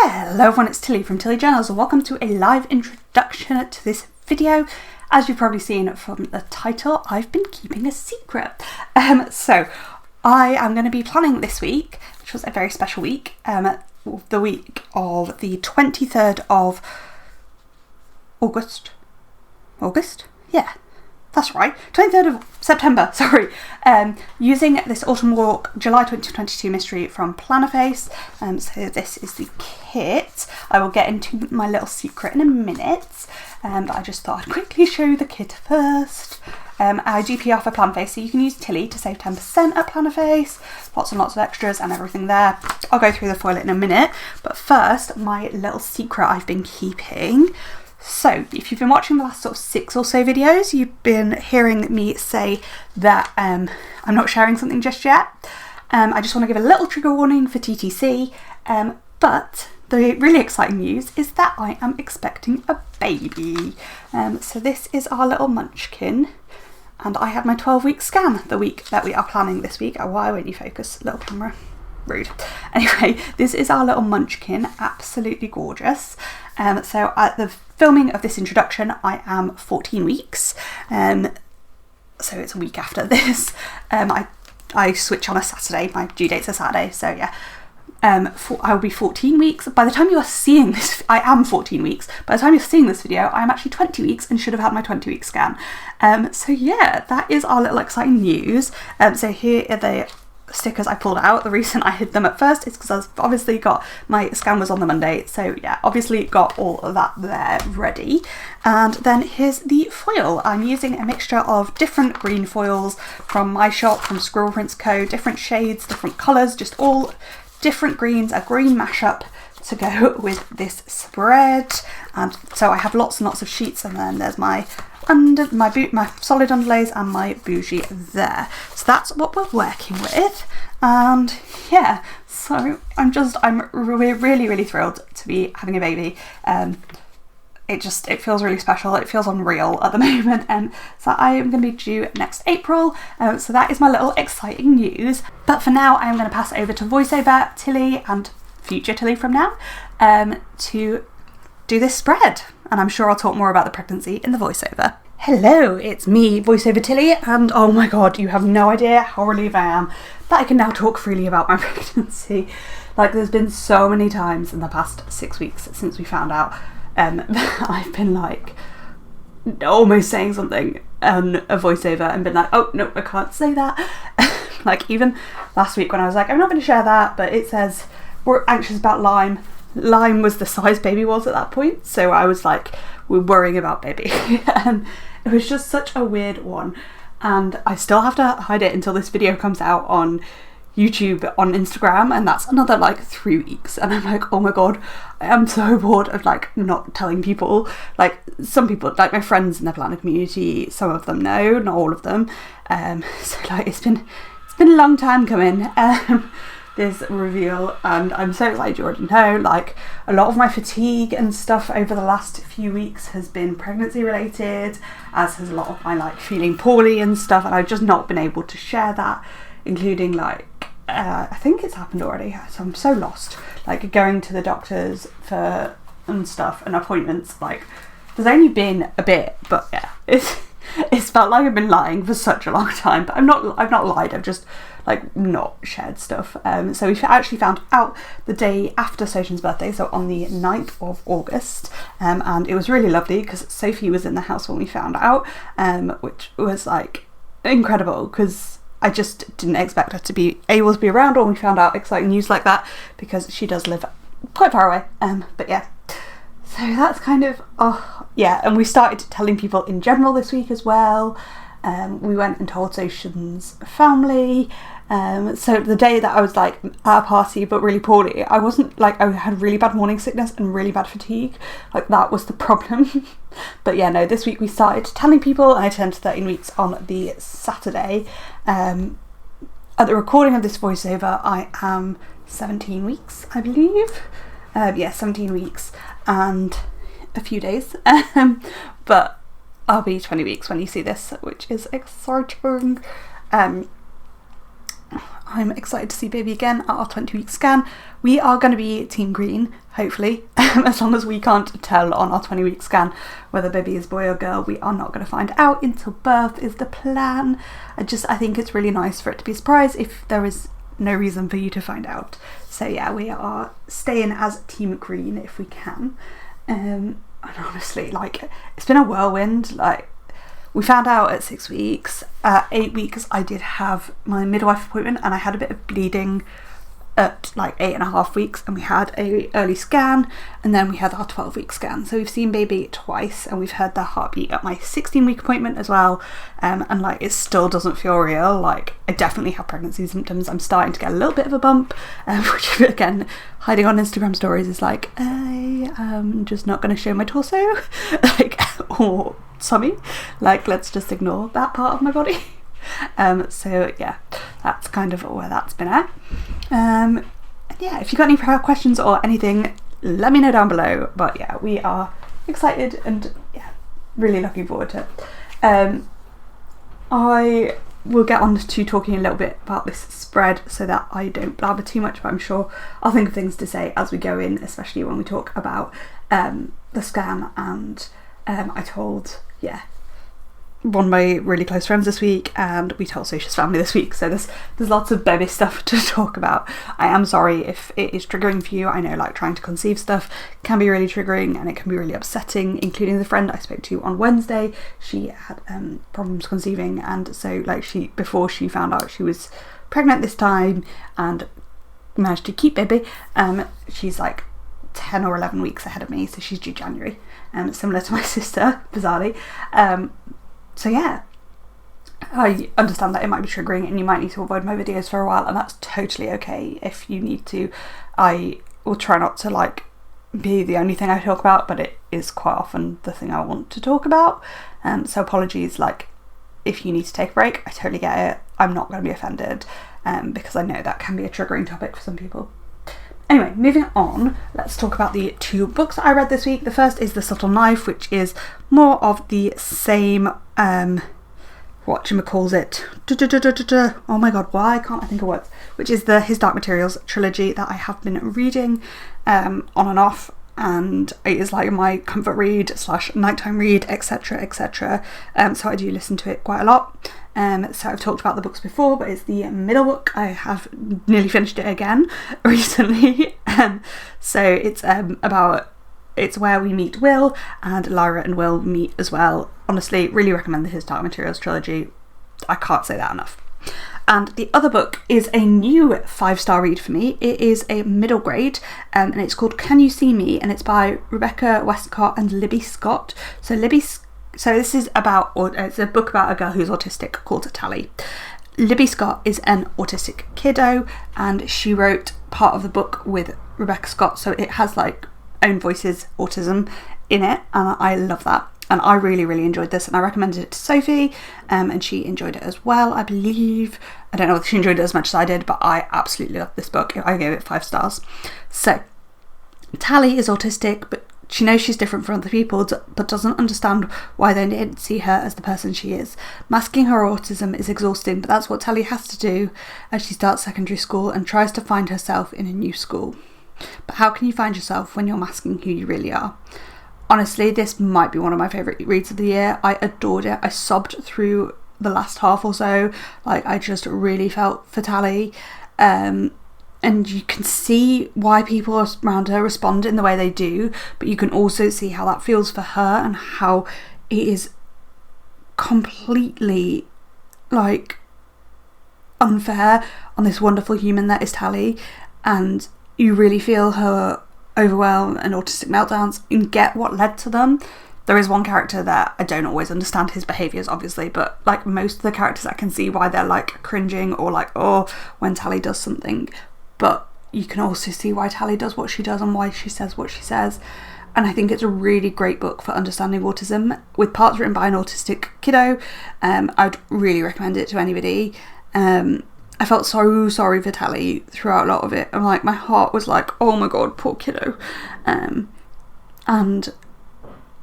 Hello everyone, it's Tilly from Tilly Journals and welcome to a live introduction to this video. As you've probably seen from the title, I've been keeping a secret. So I am going to be planning this week, which was a very special week, the week of the 23rd of August? Yeah. That's right, 23rd of September, sorry. Using this Autumn Walk July 2022 mystery from Plannerface. So this is the kit. I will get into my little secret in a minute, but I just thought I'd quickly show you the kit first. I GP for Plannerface, so you can use Tilly to save 10% at Plannerface. Lots and lots of extras and everything there. I'll go through the foil in a minute, but first, my little secret I've been keeping. So, if you've been watching the last sort of 6 or so videos, you've been hearing me say that I'm not sharing something just yet. I just want to give a little trigger warning for TTC, but the really exciting news is that I am expecting a baby. So this is our little munchkin, and I had my 12-week scan the week that we are planning this week. Oh, why won't you focus, little camera? Rude. Anyway, this is our little munchkin, absolutely gorgeous. So at the filming of this introduction, I am 14 weeks, so it's a week after this. I switch on a Saturday, my due date's a Saturday, so yeah. I will be 14 weeks. By the time you are seeing this, I am 14 weeks. By the time you're seeing this video, I am actually 20 weeks and should have had my 20-week scan. So yeah, that is our little exciting news. So here are the stickers I pulled out. The reason I hid them at first is because I've obviously got, my scan was on the Monday, so yeah, obviously got all of that there ready. And then here's the foil. I'm using a mixture of different green foils from my shop, from Squirrel Prints Co, different shades, different colours, just all different greens, a green mashup to go with this spread. And so I have lots and lots of sheets, and then there's my solid underlays and my bougie there. So that's what we're working with, and yeah, so we're really thrilled to be having a baby. It feels really special, it feels unreal at the moment, and so I am going to be due next April, so that is my little exciting news. But for now I am going to pass it over to voiceover Tilly, and future Tilly from now, to do this spread, and I'm sure I'll talk more about the pregnancy in the voiceover. Hello, it's me, voiceover Tilly, and oh my god, you have no idea how relieved I am that I can now talk freely about my pregnancy. Like, there's been so many times in the past 6 weeks since we found out that I've been like almost saying something on a voiceover and been like, oh no, I can't say that. Like, even last week when I was like, I'm not going to share that, but it says we're anxious about Lyme. Lyme was the size baby was at that point, so I was like, we're worrying about baby. And it was just such a weird one, and I still have to hide it until this video comes out on YouTube, on Instagram, and that's another like 3 weeks, and I'm like, oh my god, I am so bored of like not telling people. Like, some people, like my friends in the planner community, some of them know, not all of them, so like it's been a long time coming, this reveal, and I'm so excited you already know. Like, a lot of my fatigue and stuff over the last few weeks has been pregnancy related, as has a lot of my like feeling poorly and stuff, and I've just not been able to share that, including like I think it's happened already, so I'm so lost, like going to the doctors for and stuff and appointments. Like, there's only been a bit, but yeah, it's felt like I've been lying for such a long time, but I've not lied, I've just like not shared stuff. So we actually found out the day after Sojin's birthday, so on the 9th of August, and it was really lovely because Sophie was in the house when we found out, which was like incredible, because I just didn't expect her to be able to be around when we found out exciting news like that, because she does live quite far away. But yeah, so that's kind of, oh yeah, and we started telling people in general this week as well. We went and told Sojin's family. So the day that I was like at a party but really poorly, I wasn't like, I had really bad morning sickness and really bad fatigue, like that was the problem. But yeah, no, this week we started telling people, and I turned 13 weeks on the Saturday. At the recording of this voiceover, I am 17 weeks, I believe. Yeah, 17 weeks and a few days. But I'll be 20 weeks when you see this, which is exciting. I'm excited to see baby again at our 20-week scan. We are going to be team green. hopefully. As long as we can't tell on our 20-week scan whether baby is boy or girl, we are not going to find out until birth is the plan. I think it's really nice for it to be a surprise if there is no reason for you to find out. So yeah, we are staying as Team Green if we can. And honestly, like, it's been a whirlwind. Like, we found out at 6 weeks. At 8 weeks I did have my midwife appointment and I had a bit of bleeding at like 8.5 weeks, and we had a early scan, and then we had our 12-week scan. So we've seen baby twice, and we've heard their heartbeat at my 16-week appointment as well. And like, it still doesn't feel real. Like, I definitely have pregnancy symptoms. I'm starting to get a little bit of a bump, which again, hiding on Instagram stories is like, I am just not going to show my torso, like, or tummy. Like, let's just ignore that part of my body. So yeah, that's kind of where that's been at. And yeah, if you've got any questions or anything, let me know down below. But yeah, we are excited and yeah, really looking forward to it. I will get on to talking a little bit about this spread so that I don't blabber too much, but I'm sure I'll think of things to say as we go in, especially when we talk about the scan. And I told, one of my really close friends this week, and we told Sosha's family this week, so there's lots of baby stuff to talk about. I am sorry if it is triggering for you. I know, like, trying to conceive stuff can be really triggering and it can be really upsetting, including the friend I spoke to on Wednesday. She had problems conceiving, and so like, before she found out she was pregnant this time and managed to keep baby, she's like 10 or 11 weeks ahead of me, so she's due January, similar to my sister, bizarrely. So yeah, I understand that it might be triggering and you might need to avoid my videos for a while, and that's totally okay if you need to. I will try not to like be the only thing I talk about, but it is quite often the thing I want to talk about. So apologies, like, if you need to take a break, I totally get it. I'm not going to be offended, because I know that can be a triggering topic for some people. Anyway, moving on, let's talk about the 2 books that I read this week. The first is The Subtle Knife, which is more of the same, whatchamacallit, oh my god, why can't I think of words? Which is the His Dark Materials trilogy that I have been reading on and off, and it is like my comfort read / nighttime read, etc, etc. So I do listen to it quite a lot. So I've talked about the books before, but it's the middle book. I have nearly finished it again recently. So it's it's where we meet Will, and Lyra and Will meet as well. Honestly, really recommend the His Dark Materials trilogy. I can't say that enough. And the other book is a new 5-star read for me. It is a middle grade, and it's called Can You See Me? And it's by Rebecca Westcott and Libby Scott. So this is it's a book about a girl who's autistic called Tally. Libby Scott is an autistic kiddo, and she wrote part of the book with Rebecca Scott, so it has like own voices autism in it, and I love that. And I really, really enjoyed this, and I recommended it to Sophie, and she enjoyed it as well, I believe. I don't know if she enjoyed it as much as I did, but I absolutely loved this book. I gave it 5 stars. So, Tally is autistic, but she knows she's different from other people, but doesn't understand why they didn't see her as the person she is. Masking her autism is exhausting, but that's what Tally has to do as she starts secondary school and tries to find herself in a new school. But how can you find yourself when you're masking who you really are? Honestly, this might be one of my favourite reads of the year. I adored it. I sobbed through the last half or so. Like, I just really felt for Tally. And you can see why people around her respond in the way they do, but you can also see how that feels for her and how it is completely, like, unfair on this wonderful human that is Tally. And you really feel her overwhelm and autistic meltdowns and get what led to them. There is one character that I don't always understand his behaviours, obviously, but like most of the characters I can see why they're like cringing or like, oh, when Tally does something. But you can also see why Tally does what she does and why she says what she says. And I think it's a really great book for understanding autism, with parts written by an autistic kiddo. I'd really recommend it to anybody. I felt so sorry for Tally throughout a lot of it. And like, my heart was like, oh my god, poor kiddo. And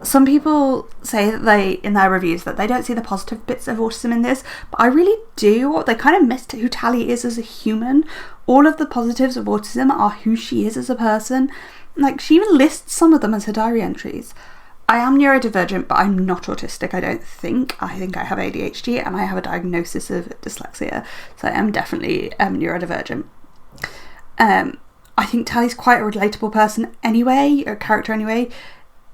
some people say that in their reviews that they don't see the positive bits of autism in this, but I really do. They kind of missed who Tally is as a human. All of the positives of autism are who she is as a person. Like, she even lists some of them as her diary entries. I am neurodivergent, but I'm not autistic, I don't think. I think I have ADHD and I have a diagnosis of dyslexia, so I am definitely neurodivergent. I think Tally's quite a relatable person anyway, or character anyway,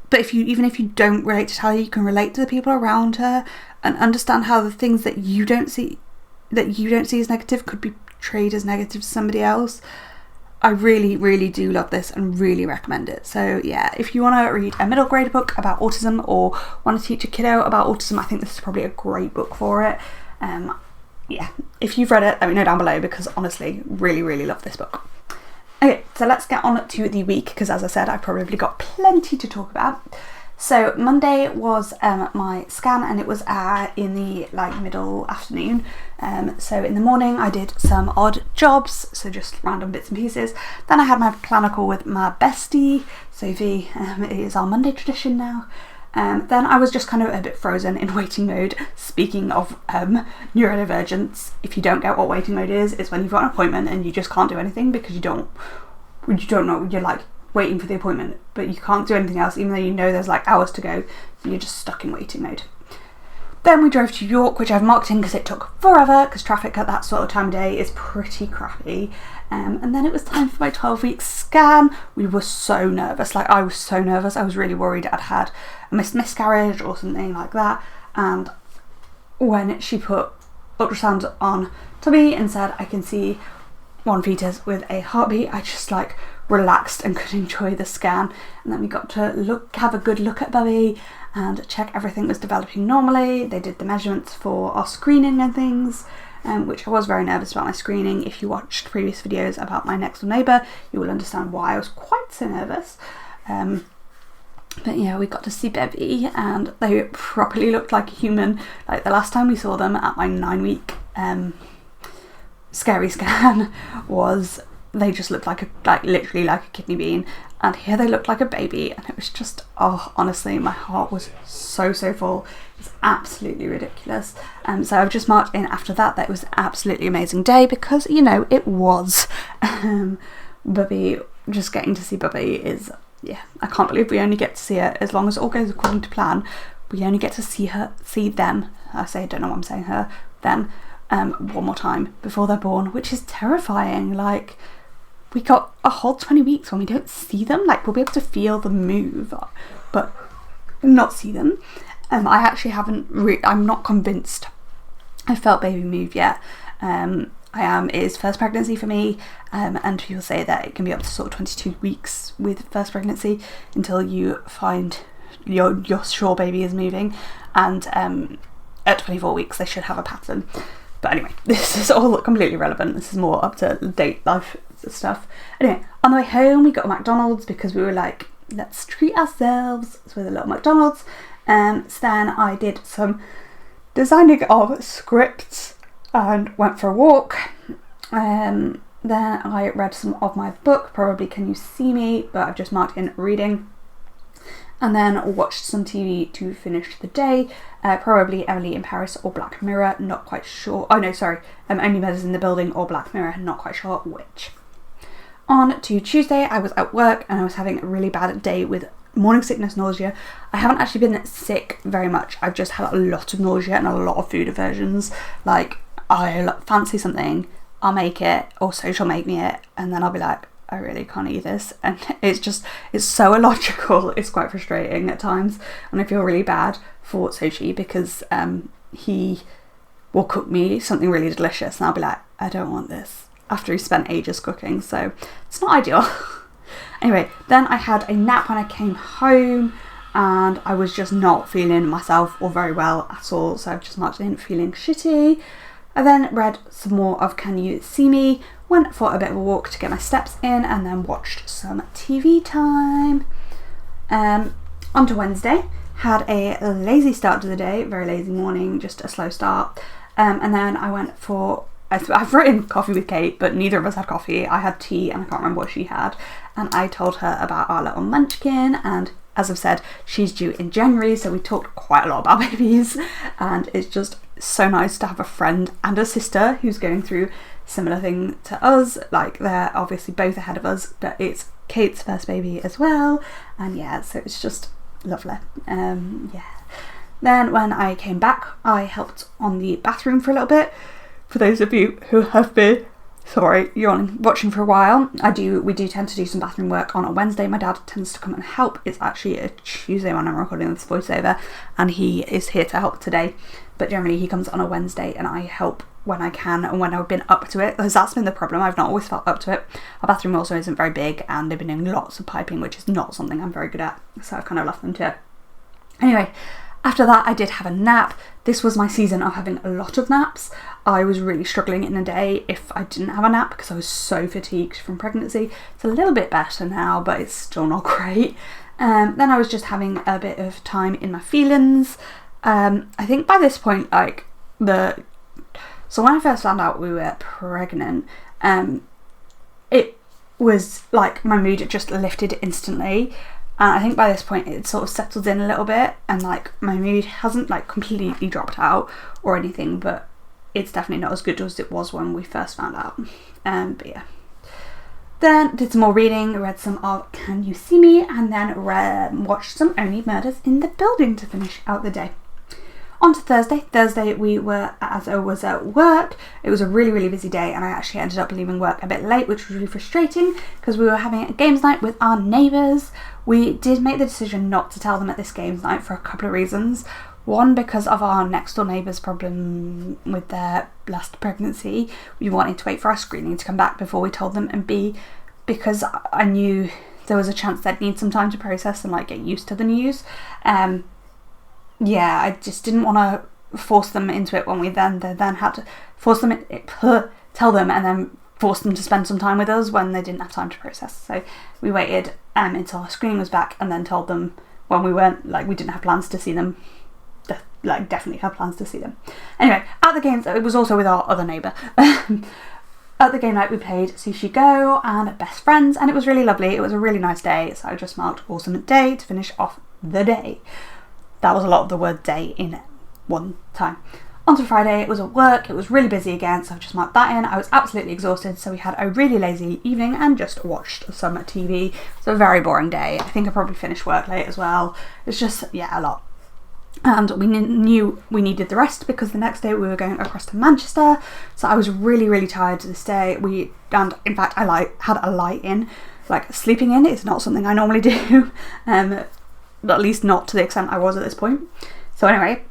but even if you don't relate to Tally, you can relate to the people around her and understand how the things that you don't see as negative could be portrayed as negative to somebody else. I really, really do love this and really recommend it. So yeah, if you want to read a middle grade book about autism or want to teach a kiddo about autism, I think this is probably a great book for it. Yeah, if you've read it, let me know down below, because honestly, really, really love this book. Okay, so let's get on to the week, because as I said, I've probably got plenty to talk about. So Monday was my scan, and it was in the middle afternoon. So in the morning I did some odd jobs, so just random bits and pieces. Then I had my planner call with my bestie, Sophie. It is our Monday tradition now. Then I was just kind of a bit frozen in waiting mode. Speaking of neurodivergence, if you don't get what waiting mode is, it's when you've got an appointment and you just can't do anything because you don't know, you're like waiting for the appointment, but you can't do anything else even though you know there's like hours to go, so you're just stuck in waiting mode. Then we drove to York, which I've marked in because it took forever, because traffic at that sort of time of day is pretty crappy. And then it was time for my 12-week scan. We were so nervous, like I was so nervous. I was really worried I'd had a miscarriage or something like that. And when she put ultrasound on Tommy and said I can see one fetus with a heartbeat, I just like relaxed and could enjoy the scan. And then we got to have a good look at Bubby and check everything was developing normally. They did the measurements for our screening and things, which I was very nervous about my screening. If you watched previous videos about my next door neighbour, you will understand why I was quite so nervous. But yeah, we got to see Bevy and they properly looked like a human. Like the last time we saw them at my 9-week scary scan they just looked literally like a kidney bean, and here they looked like a baby, and it was just, oh, honestly, my heart was so full. It's absolutely ridiculous. So I've just marked in after that it was an absolutely amazing day, because you know it was. Bubby, just getting to see Bubby is, yeah, I can't believe we only get to see her, as long as all goes according to plan, we only get to see them, I don't know why I'm saying her, them, one more time before they're born, which is terrifying. Like, we got a whole 20 weeks when we don't see them. Like, we'll be able to feel them move, but not see them. I actually I'm not convinced I felt baby move yet. It is first pregnancy for me, and people say that it can be up to sort of 22 weeks with first pregnancy until you find you're sure baby is moving, and at 24 weeks they should have a pattern. But anyway, this is all completely irrelevant. This is more up to date life stuff. Anyway, on the way home we got a McDonald's because we were like, let's treat ourselves with a little McDonald's. So then I did some designing of scripts and went for a walk. Then I read some of my book, Probably Can You See Me, but I've just marked in reading. And then watched some TV to finish the day. Probably Emily in Paris or Black Mirror, not quite sure. Oh no, sorry. Only Murders in the Building or Black Mirror, not quite sure which. On to Tuesday, I was at work and I was having a really bad day with morning sickness, nausea. I haven't actually been sick very much. I've just had a lot of nausea and a lot of food aversions. Like, I fancy something, I'll make it, or Soch will make me it, and then I'll be like, I really can't eat this. And it's so illogical. It's quite frustrating at times. And I feel really bad for Sochi because he will cook me something really delicious and I'll be like, I don't want this, after he spent ages cooking. So it's not ideal. Anyway, then I had a nap when I came home and I was just not feeling myself or very well at all. So I've just marked in feeling shitty. I then read some more of Can You See Me, went for a bit of a walk to get my steps in, and then watched some TV time. On to Wednesday, had a lazy start to the day, very lazy morning, just a slow start. And then I went for, I've written coffee with Kate, but neither of us had coffee. I had tea and I can't remember what she had. And I told her about our little munchkin, and as I've said, she's due in January, so we talked quite a lot about babies, and it's just so nice to have a friend and a sister who's going through similar thing to us. Like, they're obviously both ahead of us, but it's Kate's first baby as well, and yeah, so it's just lovely. Yeah. Then when I came back, I helped on the bathroom for a little bit. For those of you who have been, sorry, you're on watching for a while, we do tend to do some bathroom work on a Wednesday. My dad tends to come and help. It's actually a Tuesday when I'm recording this voiceover, and he is here to help today. But generally he comes on a Wednesday and I help when I can and when I've been up to it, because that's been the problem. I've not always felt up to it. Our bathroom also isn't very big and they've been doing lots of piping, which is not something I'm very good at, so I've kind of left them to it. Anyway, after that I did have a nap. This was my season of having a lot of naps. I was really struggling in a day if I didn't have a nap because I was so fatigued from pregnancy. It's a little bit better now, but it's still not great. Then I was just having a bit of time in my feelings. I think by this point, like, so when I first found out we were pregnant, it was like my mood just lifted instantly. And I think by this point it sort of settled in a little bit, and like my mood hasn't like completely dropped out or anything, but it's definitely not as good as it was when we first found out. But yeah. Then did some more reading, read some of Can You See Me, and then watched some Only Murders in the Building to finish out the day. On to Thursday. Thursday we were, as I was at work, it was a really, really busy day, and I actually ended up leaving work a bit late, which was really frustrating because we were having a games night with our neighbours. We did make the decision not to tell them at this games night for a couple of reasons. One, because of our next door neighbour's problem with their last pregnancy. We wanted to wait for our screening to come back before we told them, and B, because I knew there was a chance they'd need some time to process and like get used to the news. Yeah, I just didn't want to force them into it when we then had to force them tell them and then force them to spend some time with us when they didn't have time to process. So we waited until our screening was back and then told them when we didn't have plans to see them. Definitely had plans to see them. Anyway, at the games, it was also with our other neighbour. At the game night we played Sushi Go and Best Friends, and it was really lovely. It was a really nice day, so I just marked awesome day to finish off the day. That was a lot of the word day in one time. On to Friday, it was at work, it was really busy again, so I've just marked that in. I was absolutely exhausted, so we had a really lazy evening and just watched some TV. It's a very boring day. I think I probably finished work late as well. It's just, yeah, a lot. And we knew we needed the rest because the next day we were going across to Manchester, so I was really, really tired this day. And in fact, I had a lie in. Like, sleeping in is not something I normally do. At least not to the extent I was at this point. So anyway,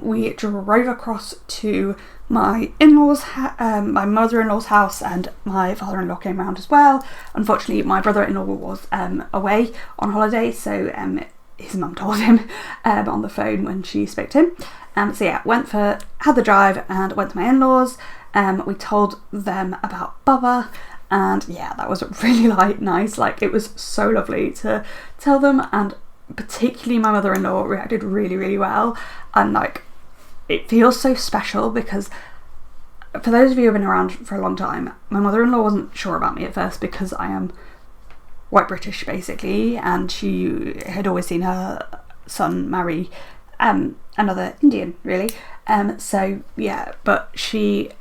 we drove across to my in-laws, my mother-in-law's house, and my father-in-law came round as well. Unfortunately, my brother-in-law was away on holiday, so his mum told him on the phone when she spoke to him. So yeah, had the drive and went to my in-laws. We told them about Bubba. And yeah, that was really nice. Like, it was so lovely to tell them, and particularly my mother-in-law reacted really, really well. And like, it feels so special because for those of you who have been around for a long time, my mother-in-law wasn't sure about me at first because I am white British basically, and she had always seen her son marry another Indian, really. So yeah, but she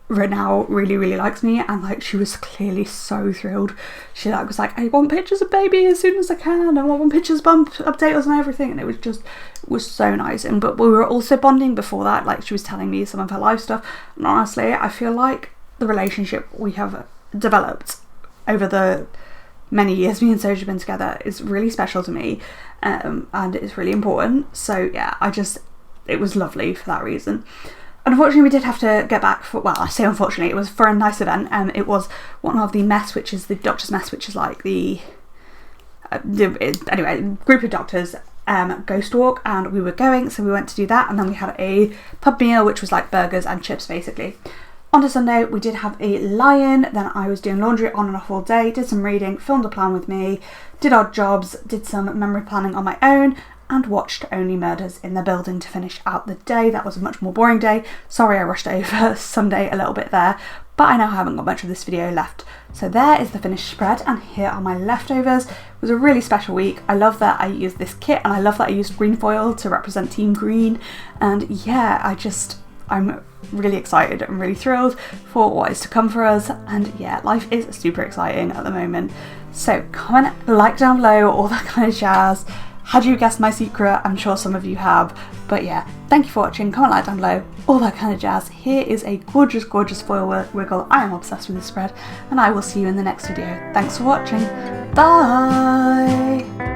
now really, really likes me, and like, she was clearly so thrilled. She was like, I want pictures of baby as soon as I can, and I want pictures, update us and everything. And it was so nice. But we were also bonding before that. Like, she was telling me some of her life stuff, and honestly I feel like the relationship we have developed over the many years me and Soja have been together is really special to me, and it's really important. So yeah, it was lovely for that reason. Unfortunately, we did have to get back I say unfortunately, it was for a nice event. It was one of the mess, which is the doctor's mess, which is like anyway, group of doctors ghost walk, and we were going, so we went to do that, and then we had a pub meal, which was like burgers and chips basically. On to Sunday, we did have a lie-in, then I was doing laundry on and off all day, did some reading, filmed a plan with me, did odd jobs, did some memory planning on my own, and watched Only Murders in the Building to finish out the day. That was a much more boring day. Sorry I rushed over Sunday a little bit there, but I now haven't got much of this video left. So there is the finished spread, and here are my leftovers. It was a really special week. I love that I used this kit, and I love that I used green foil to represent Team Green. And yeah, I'm really excited and really thrilled for what is to come for us. And yeah, life is super exciting at the moment. So comment, like down below, all that kind of jazz. Had you guessed my secret? I'm sure some of you have. But yeah, thank you for watching, comment, like down below, all that kind of jazz. Here is a gorgeous, gorgeous foil wiggle. I am obsessed with this spread, and I will see you in the next video. Thanks for watching. Bye!